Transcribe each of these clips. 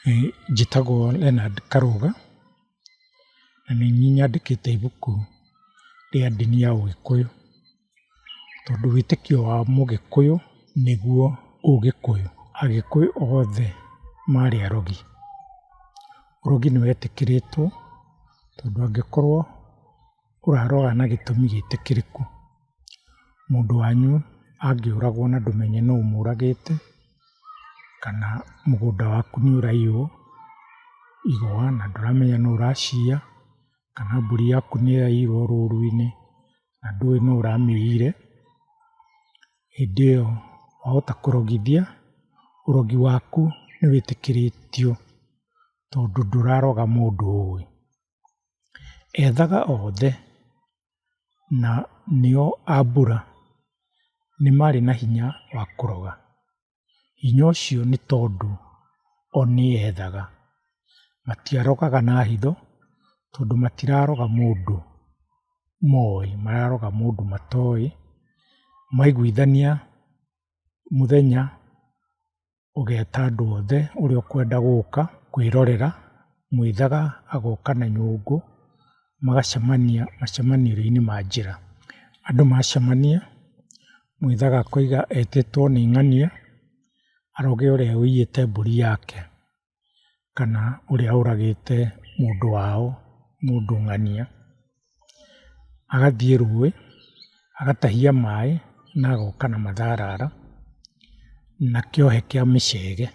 Njĩtagwo Leonard Karũga, na nĩ niĩ nyandĩkĩte ibuku rĩa ndini ya Ũgĩkũyũ, tondũ wĩtĩkio wa Mũgĩkũyũ nĩguo Ũgĩkũyũ. Agĩkũyũ othe marĩ arogi. Ũrogi nĩwetĩkĩrĩtwo tondũ angĩkorwo ũraroga na gĩtũmi gĩtĩkĩrĩku, mũndũ wanyu angĩũragwo na ndũmenye nũ ũmũragĩte, kana mũgũnda waku nĩũraiywo igwa na ndũramenya nũ ũraciya, kana mbũri yaku nĩyaiyirwo rũru-inĩ na ndũĩ nũ ũramĩiyire, hĩndĩ ĩyo wahota kũrogithia, ũrogi waku nĩwĩtĩkĩrĩtio tondũ ndũraroga mũndũ ũĩ. Ethaga othe na nĩo a mbura nĩmarĩ na hinya wa kũroga. Hinya ũcio nĩ tondũ o nĩethaga. Matiarogaga na hitho tondũ matiraroga mũndũ moĩ, mararoga mũndũ matoĩ. Mwaiguithania mũthenya ũgeta andũ othe ũrĩa ũkwenda gũka kwĩrorera, mwĩthaga agoka na nyũngũ, magacemania macemanĩrio-inĩ ma njĩra. Andũ macemania, mwĩthaga akoiga etĩtwo nĩ ng'ania aroge ũrĩa ũiyĩte mbũri yake, kana ũrĩa ũragĩte mũndũ wao, mũndũ ng'ania. Agathiĩ rũĩ, agatahia maĩ na agoka na matharara na kĩohe kĩa mĩcege,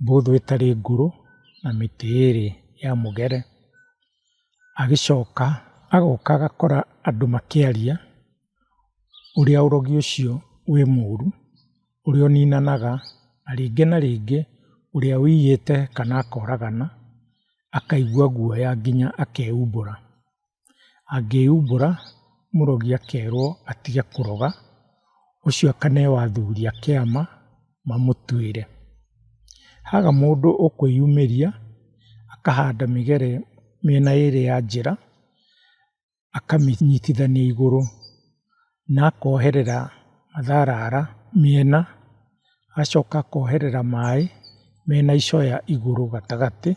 mbũthũ ĩtarĩ ngũrũ na mĩtĩ ĩrĩ ya mũgere. Agĩcoka agoka agakora andũ makĩaria ũrĩa ũrogi ũcio wĩ mũru, ũrĩa ũninanaga, na rĩngĩ ũrĩa ũiyĩte kana akoragana akaigua guoya nginya akeumbũra. Angĩumbũra, mũrogi akerwo atige kũroga, ũcio akaneyo athuri a kĩama mamũtuĩre. Haga mũndũ ũkwĩyumĩria akahanda mĩgere mĩena ĩrĩ ya njĩra, akamĩnyitithania igũrũ na akoherera matharara mĩena, agacoka akoherera maĩ mena icoya igũrũ gatagatĩ,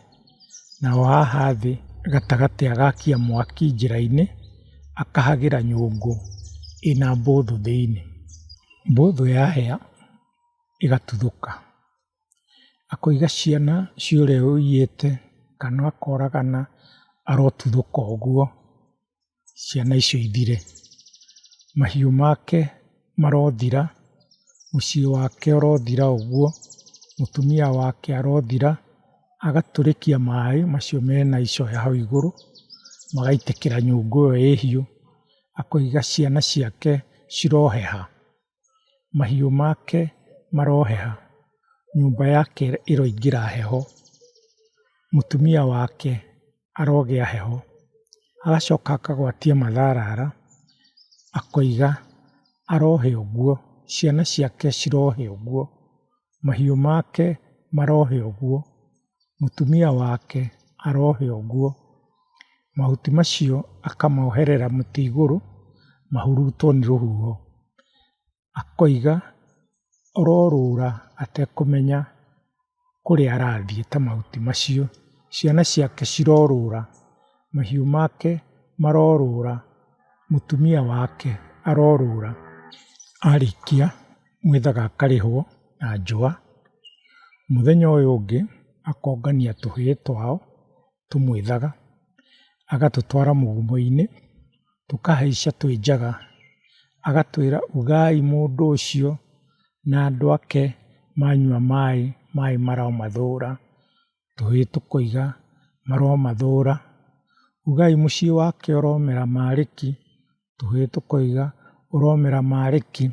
nao haha thĩ gatagatĩ agakia mwaki njĩra-inĩ, akahagĩra nyũngũ ĩna mbũthũ thĩiniĩ. Mbũthũ yahĩa ĩgatuthũka, akoiga ciana cia ũrĩa ũiyĩte kana akoragana arotuthũka ũguo, ciana icio ithire. Mahiũ make marothira, mũciĩ wake ũrothira ũguo, mũtumia wake arothira, agatũrĩkia maĩ macio mena icoya hau igũrũ, magaitĩkĩra nyũngũ ĩyo ĩ hiũ, akoiga ciana ciake ciroheha, mahiũ make maroheha, nyũmba yake ĩroingĩra heho, mũtumia wake arogĩa heho. Agacoka akagwatia matharara, akoiga arohe ũguo, ciana ciake cirohe ũguo, mahiũ make marohe ũguo, mũtumia wake arohe ũguo. Mahuti macio akamoherera mũtĩ igũrũ, mahurutwo nĩ rũhuho. Akoiga ororũra atekũmenya kũrĩa arathiĩ ta mahuti macio, ciana ciake cirorũra, mahiũ make marorũra, mũtumia wake arorũra. Arĩkia, mwĩthaga akarĩhwo na njũa. Mũthenya ũyũ ũngĩ akongania tũhĩĩ twao tũmwĩthaga, agatũtwara mũgumo-inĩ, tũkahaica twĩ njaga, agatwĩra ugai mũndũ ũcio na andũ ake manyua maĩ, maĩ maromathũra. Tũhĩĩ tũkoiga maromathũra. Ugai mũciĩ wake ũromera marĩki, tũhĩĩ tũkoiga ũromera marĩki.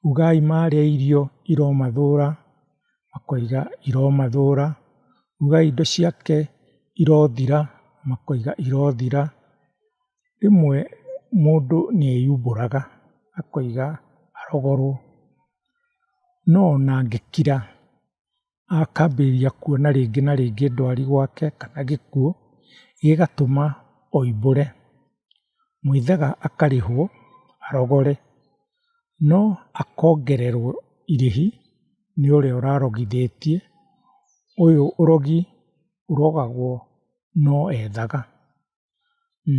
Ugai marĩa irio iromathũra, makoiga iromathũra. Ugai indo ciake irothira, makoiga irothira. Rĩmwe mũndũ nĩeyumbũraga akoiga arogorwo, no ona angĩkira akambĩrĩria kuona rĩngĩ na rĩngĩ ndwari gwake kana gĩkuũ gĩgatũma oimbũre, mwĩthaga akarĩhwo arogore, no akongererwo irĩhi nĩ ũrĩa ũrarogithĩtie, Ũyũ ũrogi ũrogagwo no ethaga,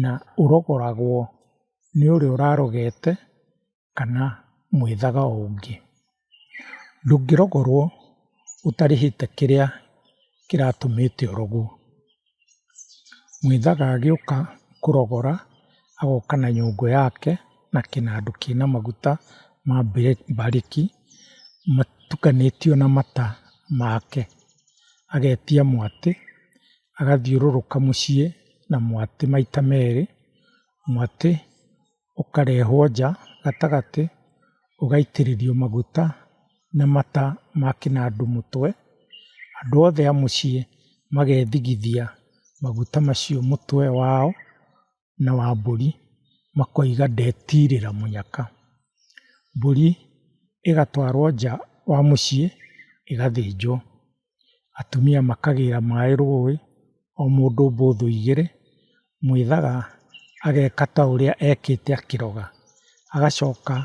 na ũrogoragwo nĩ ũrĩa ũrarogete kana mwĩthaga ũngĩ. Ndũngĩrogorwo ũtarĩhĩte kĩrĩa kĩratũmĩte ũrogwo. Mwĩthaga agĩũka kũrogora agoka na nyũngũ yake na kĩnandũ kĩna maguta ma mbarĩki matukanĩtio na mata make. Agetia mwatĩ, agathiũrũrũka mũciĩ na mwatĩ maita merĩ. Mwatĩ ũkarehwo nja gatagatĩ, ũgaitĩrĩrio maguta na mata ma kĩnandũ mũtwe. Andũ othe a mũciĩ magethigithia maguta macio mũtwe wao na wa mbũri, makoiga ndetirĩra mũnyaka. Mbũri ĩgatwarwo nja wa mũciĩ ĩgathĩnjwo. Atumia makagĩra maĩ rũĩ, o mũndũ mbũthũ igĩrĩ. Mwĩthaga ageka ta ũrĩa ekĩte akĩroga, agacoka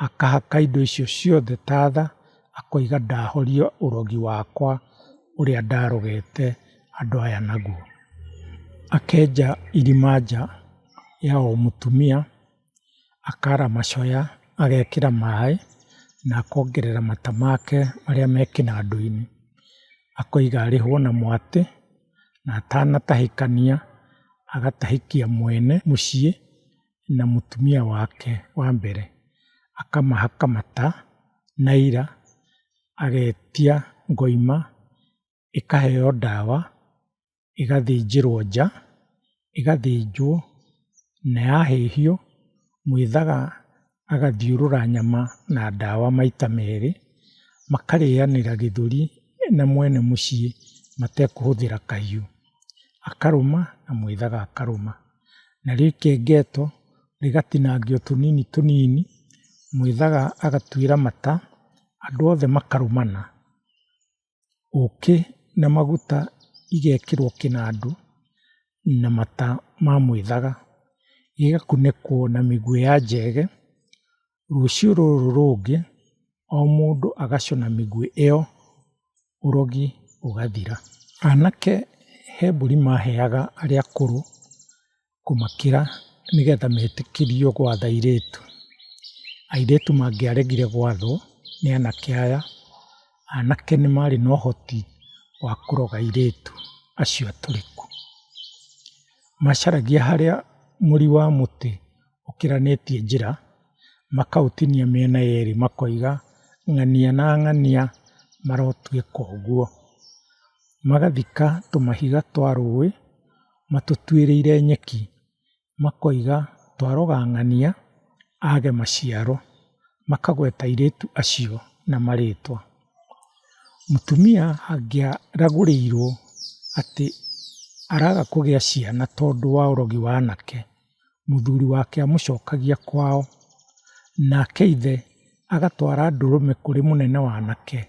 akahaka indo icio ciothe ta tha, akoiga ndahoria ũrogi wakwa ũrĩa ndarogete andũ aya naguo. Akenja irima nja ya o mũtumia, akara macoya, agekĩra maĩ na akongerera mata make marĩa me kĩnandũ-inĩ. Akoiga arĩhwo na mwatĩ, na atanatahĩkania agatahĩkia mwene mũciĩ na mũtumia wake wa mbere. Akamahaka mata na ira, agetia ngoima, ĩkaheo ndawa, ĩgathĩnjĩrwo nja, ĩgathĩnjwo, na yahĩhio mwĩthaga agathiũrũra nyama na ndawa maita merĩ, makarĩanĩra gĩthũri na mwene mũciĩ matekũhũthĩra kahiũ. Akarũma na mwĩthaga akarũma. Narĩo ikengeto rĩgatinangio tũnini tũnini, mwĩthaga agatuĩra mata, andũ othe makarũmana. Ũkĩ na maguta igekĩrwo kĩnandũ na mata ma mwĩthaga, gĩgakunĩkwo na mĩguĩ ya njege. Rũciũ rũrũ rũngĩ o mũndũ agacũna mĩguĩ ĩyo, ũrogi ũgathira. Anake he mbũri maheaga arĩa akũrũ kũmakĩra nĩgetha metĩkĩrio gwatha airĩtu. Airĩtu mangĩaregire gwathwo nĩ anake aya, anake nĩ marĩ na ũhoti wa kũroga airĩtu acio atũrĩku. Macaragia harĩa mũri wa mũtĩ ũkĩranĩtie njĩra, makaũtinia mĩena yerĩ, makoiga ng'ania na ng'ania marotuĩka ũguo. Magathika tũmahiga twa rũĩ matũtuĩrĩire nyeki, makoiga twaroga ng'ania age maciaro, makagweta airĩtu acio na marĩtwa. Mũtumia angĩaragũrĩirwo atĩ araga kũgĩa ciana tondũ wa ũrogi wa anake, mũthuri wake amũcokagia kwao, nake ithe agatwara ndũrũme kũrĩ mũnene wa anake,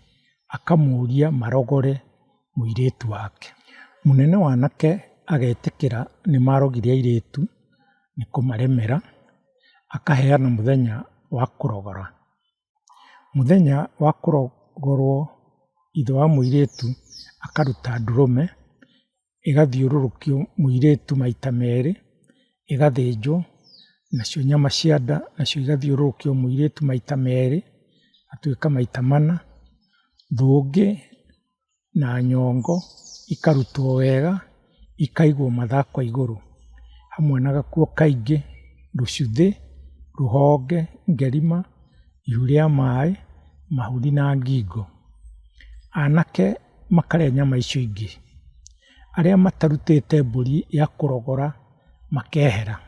akamũria marogore mũirĩtu wake. Mũnene wa anake agetĩkĩra nĩ marogire airĩtu nĩ kũmaremera, akaheana mũthenya wa kũrogora. Mũthenya wa kũrogorwo ithe wa mũirĩtu akaruta ndũrũme, ĩgathiũrũrũkio mũirĩtu maita merĩ, ĩgathĩnjwo, nacio nyama cia nda nacio igathiũrũrũkio mũirĩtu maita merĩ, atuĩka maita mana. Thũngĩ na nyongo ikarutwo wega, ikaigwo mathakwa igũrũ, hamwe na gakuo kaingĩ, rũcuthĩ, rũhonge, ngerima, ihu rĩa maĩ, mahuri na ngingo. Anake makarĩa nyama icio ingĩ. Arĩa matarutĩte mbũri ya kũrogora makehera.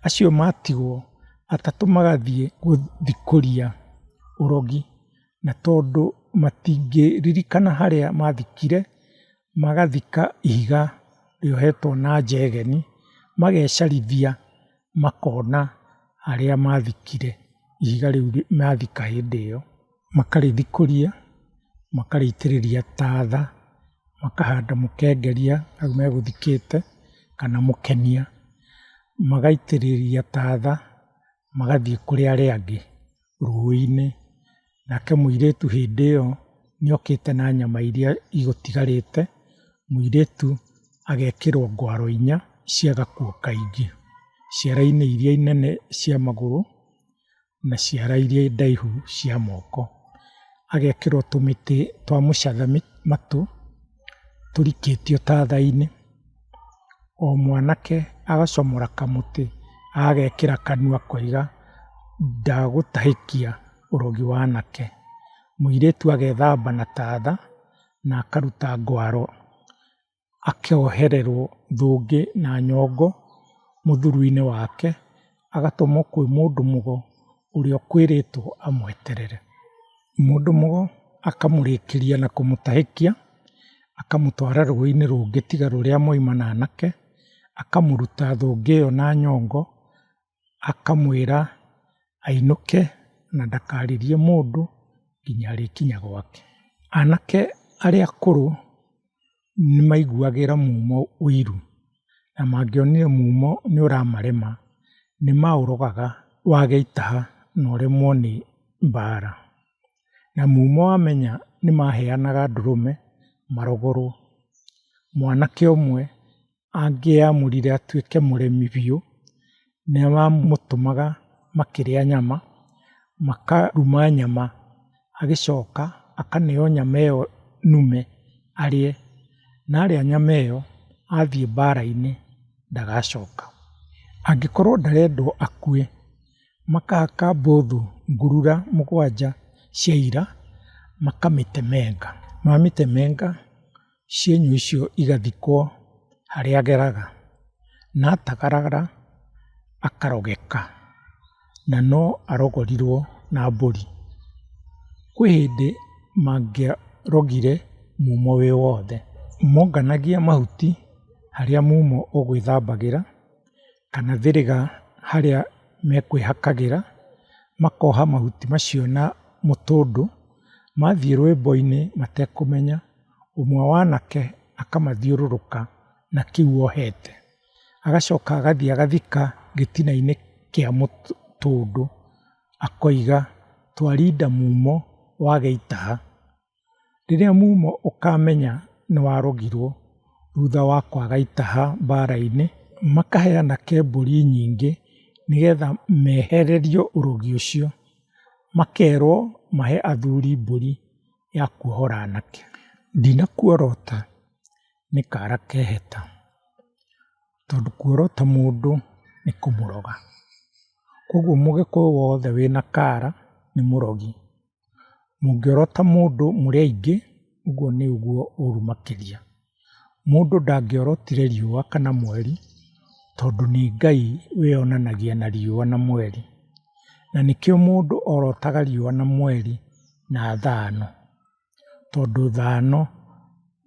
Acio matigwo atatũ magathiĩ gũthikũria ũrogi, na tondũ matingĩririkana harĩa mathikire, magathika ihiga rĩohetwo na njegeni, magecarithia makona harĩa mathikire ihiga rĩu mathika hĩndĩ ĩyo. Makarĩthikũria, makarĩitĩrĩria ta tha, makahanda mũkengeria hau megũthikĩte kana mũkenia, magaitĩrĩria ta tha, magathiĩ kũrĩ arĩa angĩ rũĩ-inĩ. Nake mũirĩtu hĩndĩ ĩyo nĩokĩte na nyama iria igũtigarĩte, mũirĩtu agekĩrwo ngwaro 4 cia gakuo kaingĩ, ciara-inĩ iria inene cia magũrũ na ciara iria ndaihu cia moko. Agekĩrwo tũmĩtĩ twa mũcatha matũ tũrikĩtio tatha-inĩ. O mwanake agacomora kamũtĩ agekĩra kanua koiga ndagũtahĩkia ũrogi wa anake. Mũirĩtu agethamba na tatha na akaruta ngwaro, akohererwo thũngĩ na nyongo mũthuru-inĩ wake, agatũmwo kwĩ mũndũ-mũgo ũrĩa ũkwĩrĩtwo amweterere. Mũndũ-mũgo akamũrĩkĩria na kũmũtahĩkia, akamũtwara rũĩ-inĩ rũngĩ tiga rũrĩa moima na anake, akamũruta thũngĩ ĩyo na nyongo, akamwĩra ainũke na ndakarĩrie mũndũ nginya arĩkinya gwake. Anake arĩa akũrũ nĩmaiguagĩra mumo ũiru, na mangĩonire mumo nĩũramarema nĩmaũrogaga wage itaha na ũremwo nĩ mbara. Na mumo wamenya nĩmaheanaga ndũrũme marogorwo. Mwanake ũmwe angĩamũrire atuĩke mũremi biũ, nĩmamũtũmaga makĩrĩa nyama, makaruma nyama, agĩcoka akaneo nyama ĩyo nume arĩe, na arĩa nyama ĩyo athiĩ mbara-inĩ ndagacoka. Angĩkorwo ndarendwo akue, makahaka mbũthũ ngurura 7 cia ira, makamĩtemenga. Mamĩtemenga, cienyũ icio igathikwo harĩa ageraga, na atagarara akarogeka, na no arogorirwo na mbũri. Kwĩ hĩndĩ mangĩarogire mumo wĩ wothe, monganagia mahuti harĩa mumo ũgwĩthambagĩra, kana thĩrĩga harĩa mekwĩhakagĩra, makoha mahuti macio na mũtũndũ, mathiĩ rwĩmbo-inĩ matekũmenya, ũmwe wa anake akamathiũrũrũka na kĩu ohete, agacoka agathiĩ agathika gĩtina-inĩ kĩa mũtũndũ, akoiga twarinda mumo wage itaha. Rĩrĩa mumo ũkamenya nĩwarogirwo thutha wa kwaga itaha mbara-inĩ, makahe anake mbũri nyingĩ nĩgetha mehererio ũrogi ũcio, makerwo mahe athuri mbũri ya kuohora anake. Ndinakuorota nĩ kara keheta, tondũ kuorota mũndũ nĩ kũmũroga. Koguo mũgĩkũyũ wothe wĩna kara nĩ mũrogi. Mũngĩorota mũndũ mũrĩ aingĩ, ũguo nĩguo ũru makĩria. Mũndũ ndangĩorotire riũa kana mweri, tondũ nĩ Ngai wĩyonanagia na riũa na mweri. Na nĩkĩo mũndũ orotaga riũa na mweri na thano, tondũ thano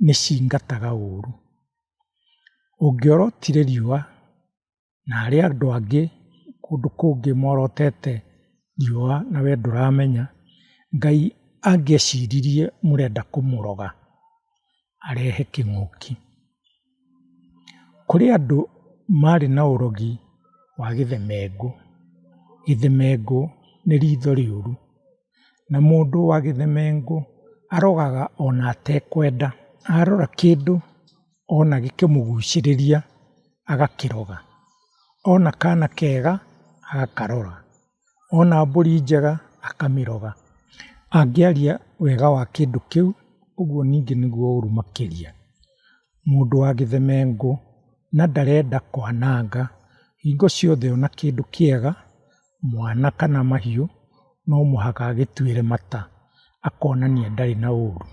nĩcingataga ũru. Ũngĩorotire riũa na harĩ andũ angĩ kũndũ kũngĩ morotete riũa na we ndũramenya, Ngai angĩeciririe mũrenda kũmũroga, arehe kĩng'ũki. Kũrĩ andũ marĩ na ũrogi wa gĩthemengũ. Gĩthemengũ nĩ ritho rĩũru, na mũndũ wa gĩthemengũ arogaga ona atekwenda. Arora kĩndũ ona gĩkĩmũgucĩrĩria agakĩroga, ona kana kega agakarora, ona mbũri njega akamĩroga. Angĩaria wega wa kĩndũ kĩu, ũguo ningĩ nĩguo ũru makĩria. Mũndũ wa gĩthemengũ na ndarenda kwananga, hingo ciothe ona kĩndũ kĩega, mwana kana mahiũ, no mũhaka agĩtuĩre mata, akonania ndarĩ na ũru.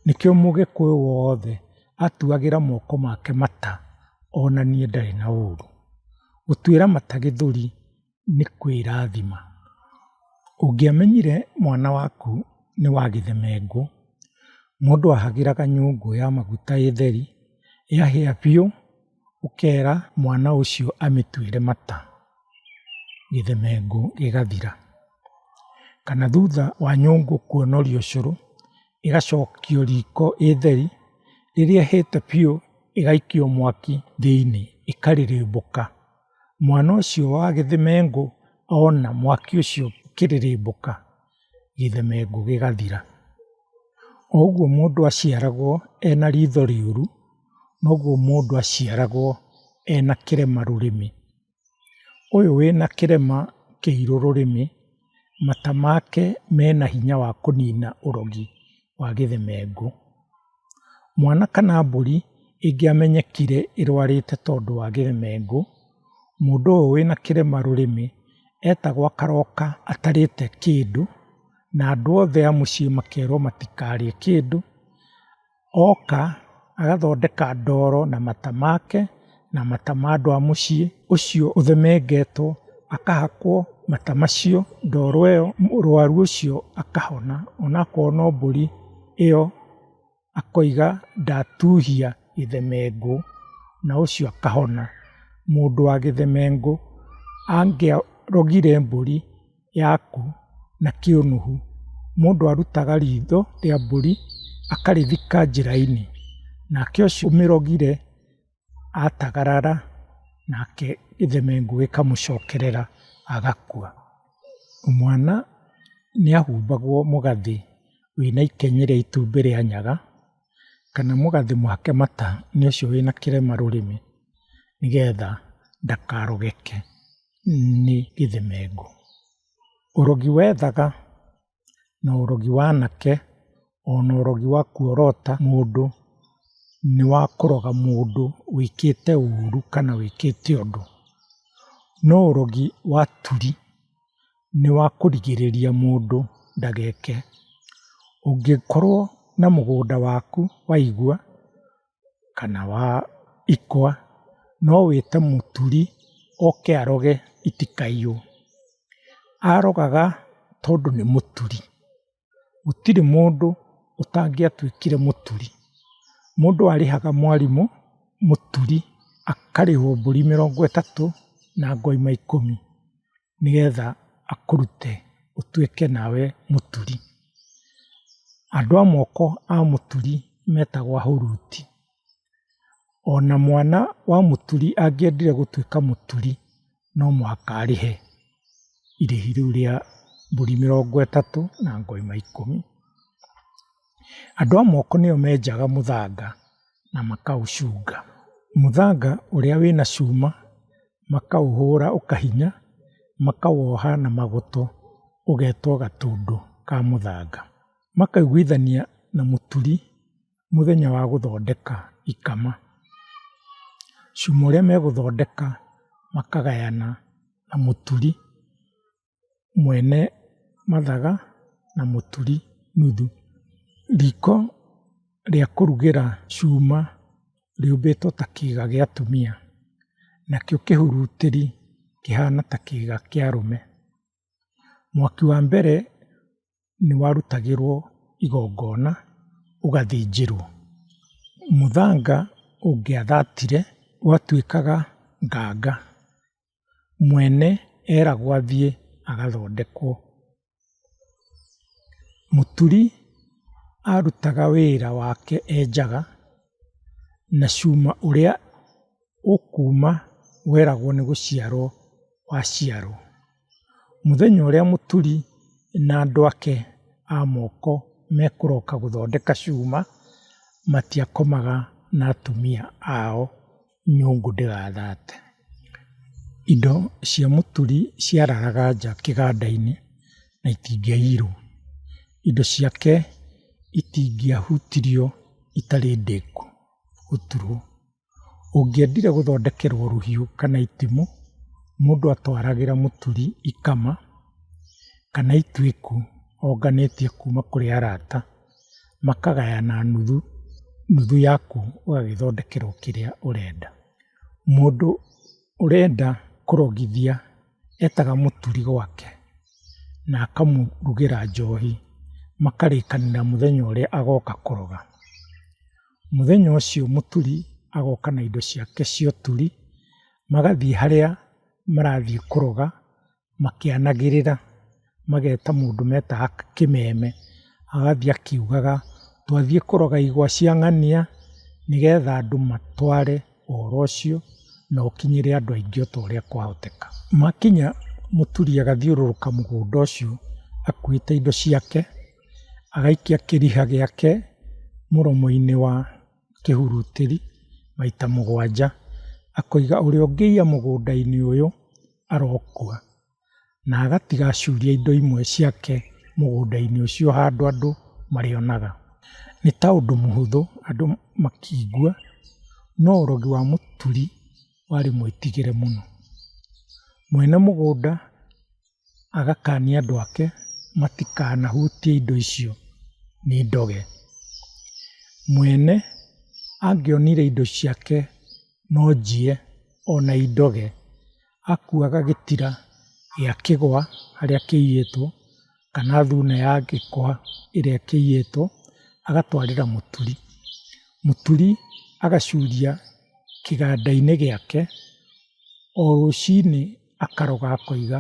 Nĩkĩo mũgĩkũyũ wothe atuagĩra moko make mata, onanie ndarĩ na ũru. Gũtuĩra mata gĩthũri nĩ kwĩrathima. Ũngĩamenyire mwana waku nĩ wa gĩthemengũ, mũndũ ahagĩraga nyũngũ ya maguta ĩtheri, yahĩa biũ, ũkera mwana ũcio amĩtuĩre mata, gĩthemengũ gĩgathira. Kana thutha wa nyũngũ kuonorio cũrũ, ĩgacokio riko ĩtheri, rĩrĩa ĩhĩte biũ ĩgaikio mwaki thĩinĩ, ĩkarĩrĩmbũka. Mwana ũcio wa gĩthemengũ ona mwaki ũcio ũkĩrĩrĩmbũka, gĩthemengũ gĩgathira. O ũguo mũndũ aciaragwo ena ritho rĩũru, noguo mũndũ aciaragwo ena kĩrema rũrĩmĩ. Ũyũ wĩna kĩrema kĩirũ rũrĩmĩ, mata make mena hinya wa kũnina ũrogi wa gĩthemengũ. Mwana kana mbũri ĩngĩamenyekire ĩrwarĩte tondũ wa gĩthemengũ, mũndũ ũyũ wĩna kĩrema rũrĩmĩ etagwo akaroka atarĩte kĩndũ, na andũ othe a mũciĩ makerwo matikarĩe kĩndũ. Oka agathondeka ndoro na mata make na mata ma andũ a mũciĩ ũcio ũthemengetwo, akahakwo mata macio, ndoro ĩyo, mũrwaru ũcio akahona. Onakorwo no mbũri ĩyo akoiga ndatuhia gĩthemengũ na ũcio akahona. Mũndũ wa gĩthemengũ angĩarogire mbũri yaku na kĩũnũhu, mũndũ arutaga ritho rĩa mbũri akarĩthika njĩra-inĩ, nake ũcio ũmĩrogire atagarara, nake gĩthemengũ gĩkamũcokerera agakua. Mwana nĩahumbagwo mũgathĩ wĩna ikenyĩ rĩa itumbĩ rĩa nyaga, kana mũgathĩ mũhake mata nĩ ũcio wĩna kĩrema rũrĩmĩ, nĩgetha ndakarogeke nĩ gĩthemengũ. Ũrogi wethaga na ũrogi wa anake, ona ũrogi wa kuorota mũndũ nĩ wa kũroga mũndũ wĩkĩte ũru kana wĩkĩte ũndũ. No ũrogi wa turi nĩ wa kũrigĩrĩria mũndũ ndageke. Ũngĩkorwo na mũgũnda waku wa igwa kana wa ikwa, no wĩte mũturi oke aroge itikaiywo. Arogaga tondũ nĩ mũturi. Gũtirĩ mũndũ ũtangĩatuĩkire mũturi. Mũndũ arĩhaga mwarimũ mũturi akarĩhwo mbũri 30 na ngoima 10 nĩgetha akũrute ũtuĩke nawe mũturi. Andũ a moko a mũturi metagwo ahuruti. Ona mwana wa mũturi angĩendire gũtuĩka mũturi, no mũhaka arĩhe irĩhi rĩu rĩa mbũri 30 na ngoima 10. Andũ a moko nĩo menjaga mũthanga na makaũcunga. Mũthanga ũrĩa wĩna cuma makaũhũra ũkahinya, makawoha na magũtũ ũgetwo gatũndũ ka mũthanga. Makaiguithania na mũturi mũthenya wa gũthondeka ikama. Cuma ũrĩa megũthondeka makagayana na mũturi mwene mathaga na mũturi nuthu. Riko rĩa kũrugĩra cuma rĩũmbĩtwo ta kĩĩga gĩa atumia, nakĩo kĩhurutĩri kĩhana ta kĩĩga kĩa arũme. Mwaki wa mbere nĩ warutagĩrwo igongona ũgathĩnjĩrwo. Mũthanga ũngĩathatire watuĩkaga nganga. Mwene eragwo athiĩ agathondekwo. Mũturi arutaga wĩra wake enjaga, na cuma ũrĩa ũkuma weragwo nĩ gũciarwo waciarwo. Mũthenya ũrĩa mũturi na andũ ake a moko mekũroka gũthondeka cuma, matiakomaga na atumia ao nyũngũ ndĩgathate. Indo cia mũturi ciararaga nja kĩganda-inĩ na itingĩaiyirwo. Indo ciake itingĩahutirio itarĩ ndĩku gũturwo. Ũngĩendire gũthondekerwo rũhiũ kana itimũ, mũndũ atwaragĩra mũturi ikama kana ituĩku onganĩtie kuma kũrĩ arata, makagayana nuthu, nuthu yaku ũgagĩthondekerwo kĩrĩa ũrenda. Mũndũ ũrenda kũrogithia etaga mũturi gwake na akamũrugĩra njohi, makarĩkanĩra mũthenya ũrĩa agoka kũroga. Mũthenya ũcio mũturi agoka na indo ciake cia ũturi, magathiĩ harĩa marathiĩ kũroga makĩanagĩrĩra, mageta mũndũ metaga kĩmeme, agathiĩ akiugaga twathiĩ kũroga igwa cia ng'ania nĩgetha andũ matware ũhoro ũcio na ũkinyĩre andũ aingĩ o ta ũrĩa kwahoteka. Makinya mũturi agathiũrũrũka mũgũnda ũcio akuĩte indo ciake, agaikia kĩriha gĩake mũromo-inĩ wa kĩhurutĩri maita 7, akoiga ũrĩa ũngĩiya mũgũnda-inĩ ũyũ arokua, na agatiga acuria indo imwe ciake mũgũnda-inĩ ũcio handũ andũ marĩonaga. Nĩ ta ũndũ mũhũthũ andũ makĩigua, no ũrogi wa mũturi warĩ mwĩtigĩre mũno. Mwene mũgũnda agakania andũ ake matikanahutie indo icio nĩ ndoge. Mwene angĩonire indo ciake no njie ona indoge, akuaga gĩtira gĩa kĩgwa harĩa kĩiyĩtwo kana thuna ya gĩkwa ĩrĩa kĩiyĩtwo agatwarĩra mũturi. Mũturi agacuria kĩganda-inĩ gĩake, o rũcinĩ akaroga akoiga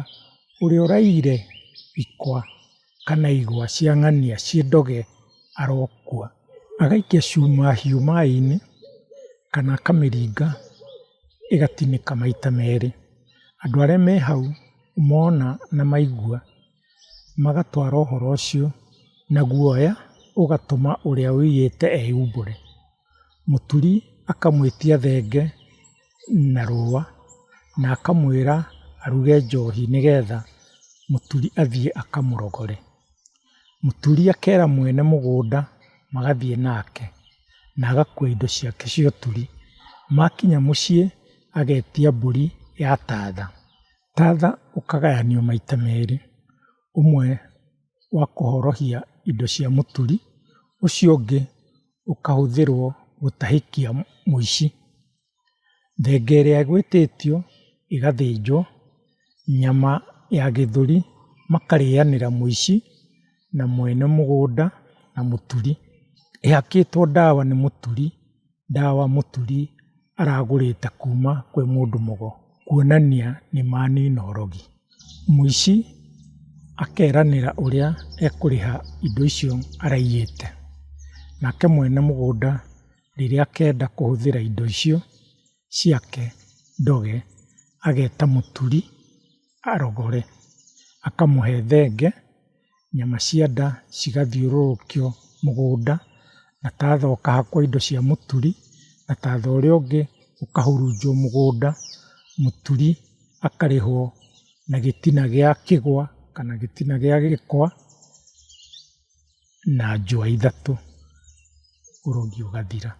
ũrĩa ũraiyire ikwa kana igwa cia ng'ania ciĩ ndoge arokua. Agaikia cuma hiũ maĩ-inĩ kana akamĩringa ĩgatinĩka maita merĩ. Andũ arĩa me hau mona na maigua magatwara ũhoro ũcio na guoya ũgatũma ũrĩa ũiyĩte eyumbũre. Mũturi akamwĩtia thenge na rũũa na akamwĩra aruge njohi nĩgetha mũturi athiĩ akamũrogore. Mũturi akera mwene mũgũnda magathiĩ nake na agakua indo ciake cia ũturi. Makinya mũciĩ agetia mbũri ya tatha. Tatha ũkagayanio maita merĩ, ũmwe wa kũhorohia indo cia mũturi, ũcio ũngĩ ũkahũthĩrwo gũtahĩkia mũici. Thenge ĩrĩa ĩgwĩtĩtio ĩgathĩnjwo, nyama ya gĩthũri makarĩanĩra mũici na mwene mũgũnda na mũturi. Ĩhakĩtwo ndawa nĩ mũturi, ndawa mũturi aragũrĩte kuma kwĩ mũndũ mũgo, kuonania nĩ manina ũrogi. Mũici akeranĩra ũrĩa ekũrĩha indo icio araiyĩte, nake mwene mũgũnda rĩrĩa akenda kũhũthĩra indo icio ciake ndoge ageta mũturi arogore, akamũhe thenge, nyama cia nda cigathiũrũrũkio mũgũnda na tatha ũkahakwo indo cia mũturi na tatha ũrĩa ũngĩ ũkahurunjwo mũgũnda. Mũturi akarĩhwo na gĩtina gĩa kĩgwa kana gĩtina gĩa gĩkwa na njũa 3, ũrogi ũgathira.